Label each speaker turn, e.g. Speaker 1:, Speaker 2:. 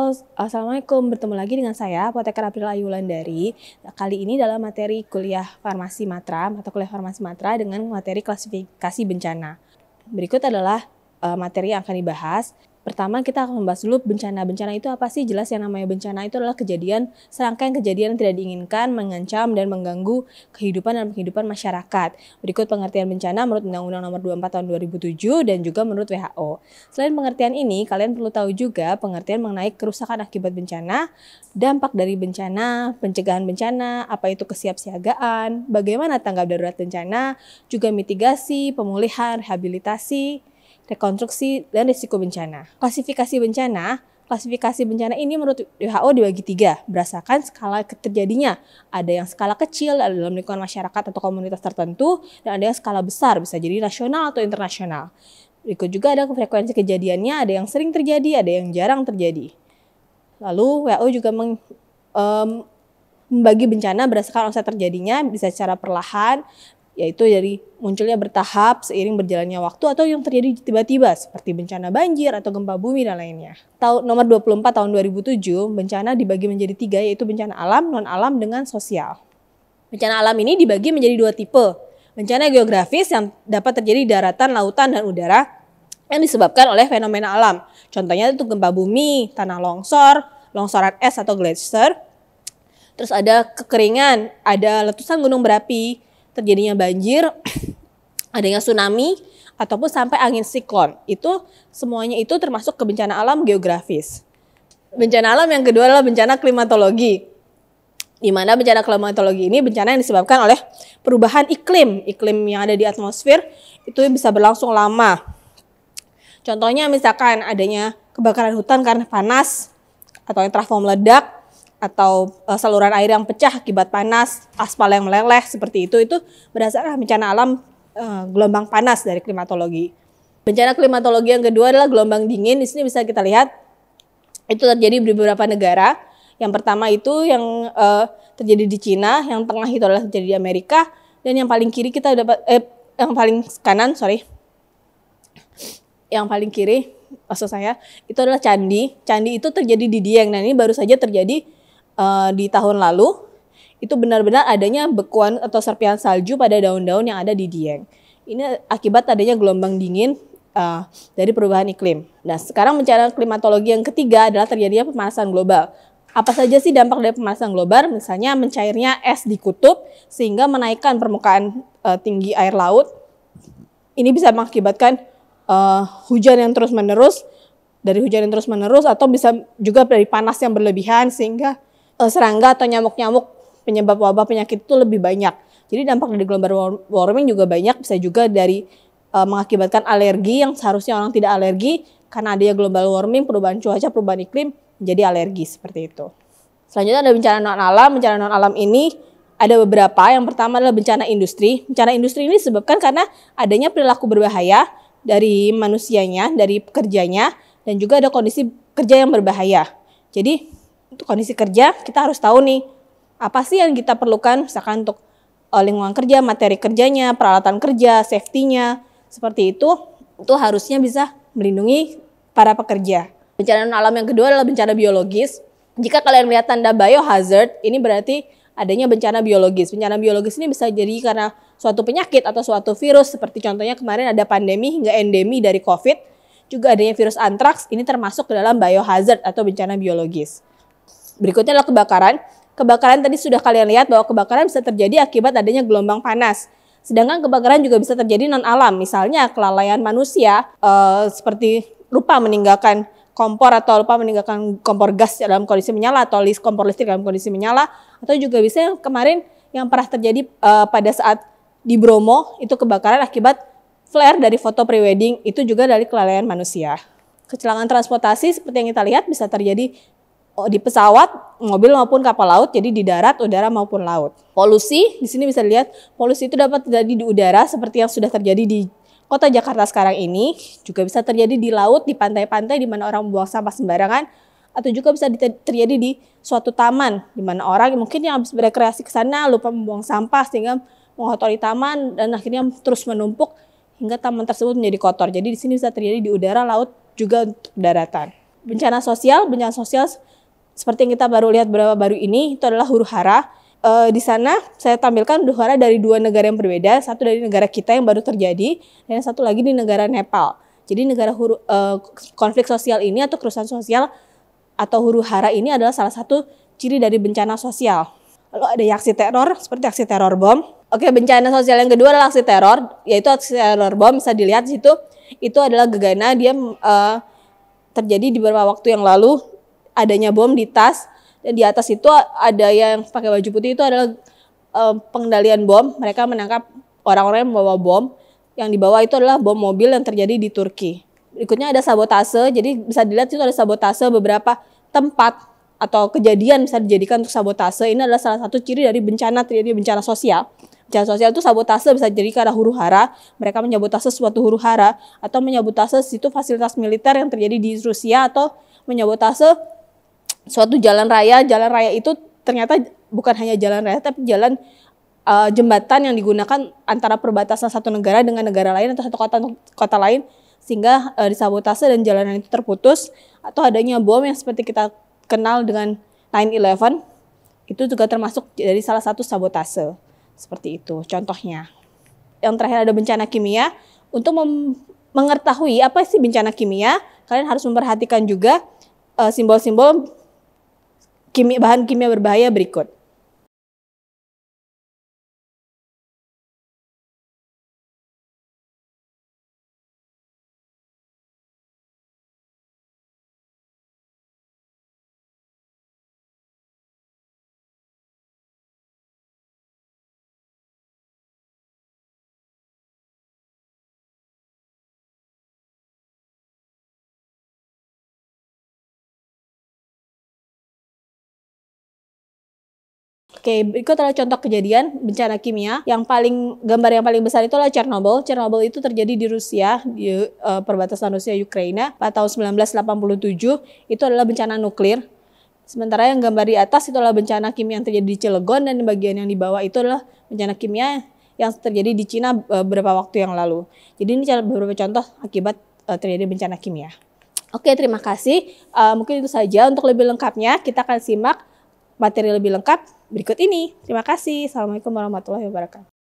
Speaker 1: Halo, Assalamualaikum. Bertemu lagi dengan saya, Apoteker April Ayu Wulandari. Kali ini dalam materi kuliah Farmasi Matra, mata kuliah Farmasi Matra dengan materi klasifikasi bencana. Berikut adalah materi yang akan dibahas. Pertama, kita akan membahas dulu bencana. Bencana itu apa sih? Jelas yang namanya bencana itu adalah serangkaian kejadian yang tidak diinginkan, mengancam, dan mengganggu kehidupan dan penghidupan masyarakat. Berikut pengertian bencana menurut Undang-Undang Nomor 24 Tahun 2007 dan juga menurut WHO. Selain pengertian ini, kalian perlu tahu juga pengertian mengenai kerusakan akibat bencana, dampak dari bencana, pencegahan bencana, apa itu kesiapsiagaan, bagaimana tanggap darurat bencana, juga mitigasi, pemulihan, rehabilitasi, rekonstruksi, dan risiko bencana. Klasifikasi bencana ini menurut WHO dibagi 3, berdasarkan skala terjadinya. Ada yang skala kecil dalam lingkungan masyarakat atau komunitas tertentu, dan ada yang skala besar, bisa jadi nasional atau internasional. Berikut juga ada frekuensi kejadiannya, ada yang sering terjadi, ada yang jarang terjadi. Lalu WHO juga membagi bencana berdasarkan onset terjadinya, bisa secara perlahan, yaitu dari munculnya bertahap seiring berjalannya waktu atau yang terjadi tiba-tiba seperti bencana banjir atau gempa bumi dan lainnya. Nomor 24 tahun 2007, bencana dibagi menjadi 3, yaitu bencana alam, non-alam, dengan sosial. Bencana alam ini dibagi menjadi 2 tipe. Bencana geografis yang dapat terjadi di daratan, lautan, dan udara yang disebabkan oleh fenomena alam. Contohnya itu gempa bumi, tanah longsor, longsoran es atau glacier. Terus ada kekeringan, ada letusan gunung berapi, terjadinya banjir, adanya tsunami, ataupun sampai angin siklon. Semuanya itu termasuk ke bencana alam geografis. Bencana alam yang kedua adalah bencana klimatologi. Di mana bencana klimatologi ini bencana yang disebabkan oleh perubahan iklim yang ada di atmosfer itu bisa berlangsung lama. Contohnya misalkan adanya kebakaran hutan karena panas, atau yang trafo meledak, atau saluran air yang pecah akibat panas, aspal yang meleleh, seperti itu berdasarkan bencana alam gelombang panas dari klimatologi. Bencana klimatologi yang kedua adalah gelombang dingin. Di sini bisa kita lihat itu terjadi di beberapa negara. Yang pertama itu yang terjadi di Cina, yang tengah itu adalah terjadi di Amerika, dan yang paling kiri yang paling kiri maksud saya itu adalah Candi. Candi itu terjadi di Dieng. Nah, ini baru saja terjadi di tahun lalu. Itu benar-benar adanya bekuan atau serpihan salju pada daun-daun yang ada di Dieng. Ini akibat adanya gelombang dingin dari perubahan iklim. Nah, sekarang bencana klimatologi yang ketiga adalah terjadinya pemanasan global. Apa saja sih dampak dari pemanasan global? Misalnya mencairnya es di kutub sehingga menaikkan permukaan tinggi air laut. Ini bisa mengakibatkan hujan yang terus-menerus, atau bisa juga dari panas yang berlebihan sehingga serangga atau nyamuk-nyamuk penyebab wabah penyakit itu lebih banyak. Jadi dampak dari global warming juga banyak, bisa juga dari mengakibatkan alergi yang seharusnya orang tidak alergi, karena adanya global warming, perubahan cuaca, perubahan iklim, menjadi alergi seperti itu. Selanjutnya ada bencana non-alam. Bencana non-alam ini ada beberapa. Yang pertama adalah bencana industri. Bencana industri ini disebabkan karena adanya perilaku berbahaya dari manusianya, dari pekerjanya, dan juga ada kondisi kerja yang berbahaya. Jadi untuk kondisi kerja kita harus tahu nih apa sih yang kita perlukan, misalkan untuk lingkungan kerja, materi kerjanya, peralatan kerja, safety-nya, seperti itu harusnya bisa melindungi para pekerja. Bencana non-alam yang kedua adalah bencana biologis. Jika kalian melihat tanda biohazard, ini berarti adanya bencana biologis. Bencana biologis ini bisa jadi karena suatu penyakit atau suatu virus, seperti contohnya kemarin ada pandemi hingga endemi dari COVID. Juga adanya virus antraks, ini termasuk ke dalam biohazard atau bencana biologis. Berikutnya adalah kebakaran. Kebakaran tadi sudah kalian lihat bahwa kebakaran bisa terjadi akibat adanya gelombang panas. Sedangkan kebakaran juga bisa terjadi non-alam, misalnya kelalaian manusia seperti lupa meninggalkan kompor kompor gas dalam kondisi menyala atau kompor listrik dalam kondisi menyala, atau juga bisa yang kemarin yang pernah terjadi pada saat di Bromo itu kebakaran akibat flare dari foto prewedding, itu juga dari kelalaian manusia. Kecelakaan transportasi seperti yang kita lihat bisa terjadi di pesawat, mobil maupun kapal laut, jadi di darat, udara maupun laut. Polusi, di sini bisa dilihat polusi itu dapat terjadi di udara seperti yang sudah terjadi di Kota Jakarta sekarang ini, juga bisa terjadi di laut, di pantai-pantai di mana orang membuang sampah sembarangan, atau juga bisa terjadi di suatu taman di mana orang mungkin yang habis berekreasi ke sana lupa membuang sampah sehingga mengotori taman dan akhirnya terus menumpuk hingga taman tersebut menjadi kotor. Jadi di sini bisa terjadi di udara, laut, juga untuk daratan. Bencana sosial seperti yang kita baru lihat baru ini itu adalah huru-hara. Di sana saya tampilkan huru-hara dari 2 negara yang berbeda, satu dari negara kita yang baru terjadi, dan satu lagi di negara Nepal. Jadi konflik sosial ini atau kerusuhan sosial atau huru-hara ini adalah salah satu ciri dari bencana sosial. Lalu ada aksi teror, seperti aksi teror bom. Oke, bencana sosial yang kedua adalah aksi teror, yaitu aksi teror bom. Bisa dilihat di situ, itu adalah gegana, dia terjadi di beberapa waktu yang lalu, adanya bom di tas, dan di atas itu ada yang pakai baju putih, itu adalah pengendalian bom. Mereka menangkap orang-orang yang membawa bom. Yang dibawa itu adalah bom mobil yang terjadi di Turki. Berikutnya ada sabotase, jadi bisa dilihat itu ada sabotase beberapa tempat atau kejadian bisa dijadikan untuk sabotase. Ini adalah salah satu ciri dari terjadi bencana sosial. Bencana sosial itu sabotase bisa jadi karena huru-hara, mereka menyabotase suatu huru-hara, atau menyabotase situ fasilitas militer yang terjadi di Rusia, atau menyabotase suatu jalan raya. Jalan raya itu ternyata bukan hanya jalan raya, tapi jalan jembatan yang digunakan antara perbatasan satu negara dengan negara lain atau satu kota lain, sehingga disabotase dan jalanan itu terputus. Atau adanya bom yang seperti kita kenal dengan 9/11, itu juga termasuk dari salah satu sabotase. Seperti itu contohnya. Yang terakhir ada bencana kimia. Untuk mengetahui apa sih bencana kimia, kalian harus memperhatikan juga simbol-simbol bahan kimia berbahaya berikut. Oke, berikut adalah contoh kejadian bencana kimia. Gambar yang paling besar itu adalah Chernobyl. Chernobyl itu terjadi di Rusia, di perbatasan Rusia-Ukraina pada tahun 1987. Itu adalah bencana nuklir. Sementara yang gambar di atas itu adalah bencana kimia yang terjadi di Cilegon, dan di bagian yang di bawah itu adalah bencana kimia yang terjadi di Cina beberapa waktu yang lalu. Jadi ini beberapa contoh akibat terjadi bencana kimia. Oke, terima kasih. Mungkin itu saja. Untuk lebih lengkapnya, kita akan simak materi lebih lengkap berikut ini. Terima kasih. Assalamualaikum warahmatullahi wabarakatuh.